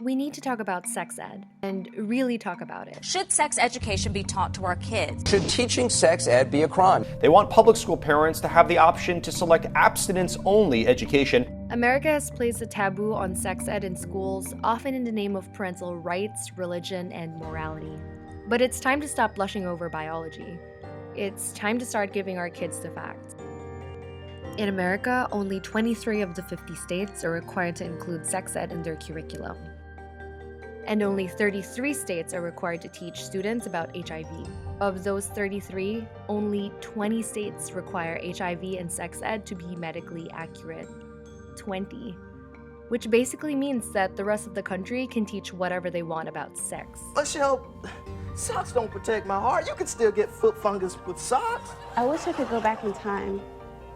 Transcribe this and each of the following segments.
We need to talk about sex ed and really talk about it. Should sex education be taught to our kids? Should teaching sex ed be a crime? They want public school parents to have the option to select abstinence-only education. America has placed a taboo on sex ed in schools, often in the name of parental rights, religion, and morality. But it's time to stop blushing over biology. It's time to start giving our kids the facts. In America, only 23 of the 50 states are required to include sex ed in their curriculum. And only 33 states are required to teach students about HIV. Of those 33, only 20 states require HIV and sex ed to be medically accurate. 20. Which basically means that the rest of the country can teach whatever they want about sex. Michelle, socks don't protect my heart. You can still get foot fungus with socks. I wish I could go back in time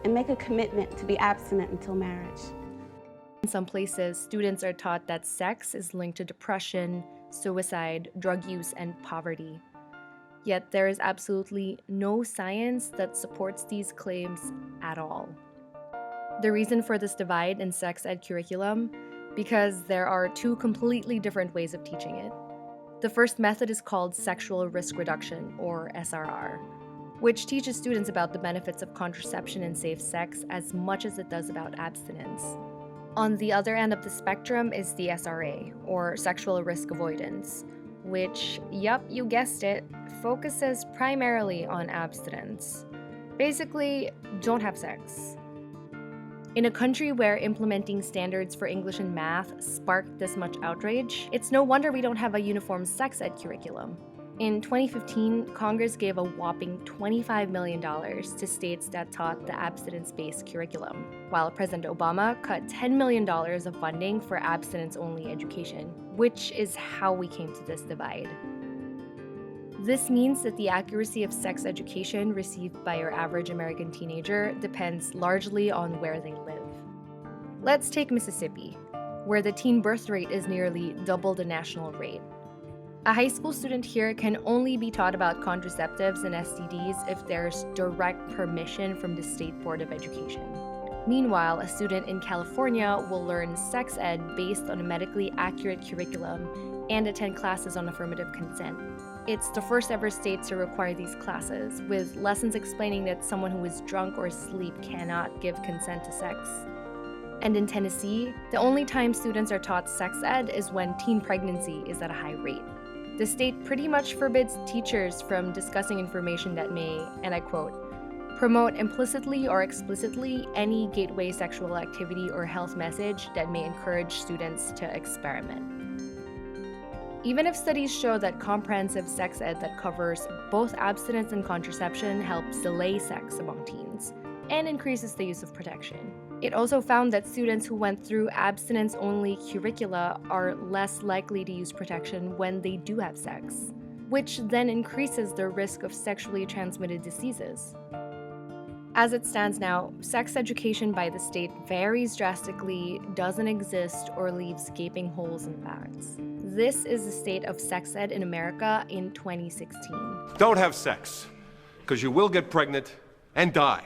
and make a commitment to be abstinent until marriage. In some places, students are taught that sex is linked to depression, suicide, drug use, and poverty. Yet there is absolutely no science that supports these claims at all. The reason for this divide in sex ed curriculum? Because there are two completely different ways of teaching it. The first method is called sexual risk reduction, or SRR, which teaches students about the benefits of contraception and safe sex as much as it does about abstinence. On the other end of the spectrum is the SRA, or sexual risk avoidance, which, yup, you guessed it, focuses primarily on abstinence. Basically, don't have sex. In a country where implementing standards for English and math sparked this much outrage, it's no wonder we don't have a uniform sex ed curriculum. In 2015, Congress gave a whopping $25 million to states that taught the abstinence-based curriculum, while President Obama cut $10 million of funding for abstinence-only education, which is how we came to this divide. This means that the accuracy of sex education received by your average American teenager depends largely on where they live. Let's take Mississippi, where the teen birth rate is nearly double the national rate. A high school student here can only be taught about contraceptives and STDs if there's direct permission from the State Board of Education. Meanwhile, a student in California will learn sex ed based on a medically accurate curriculum and attend classes on affirmative consent. It's the first ever state to require these classes, with lessons explaining that someone who is drunk or asleep cannot give consent to sex. And in Tennessee, the only time students are taught sex ed is when teen pregnancy is at a high rate. The state pretty much forbids teachers from discussing information that may, and I quote, promote implicitly or explicitly any gateway sexual activity or health message that may encourage students to experiment. Even if studies show that comprehensive sex ed that covers both abstinence and contraception helps delay sex among teens and increases the use of protection, it also found that students who went through abstinence-only curricula are less likely to use protection when they do have sex, which then increases their risk of sexually transmitted diseases. As it stands now, sex education by the state varies drastically, doesn't exist, or leaves gaping holes in facts. This is the state of sex ed in America in 2016. Don't have sex, because you will get pregnant and die.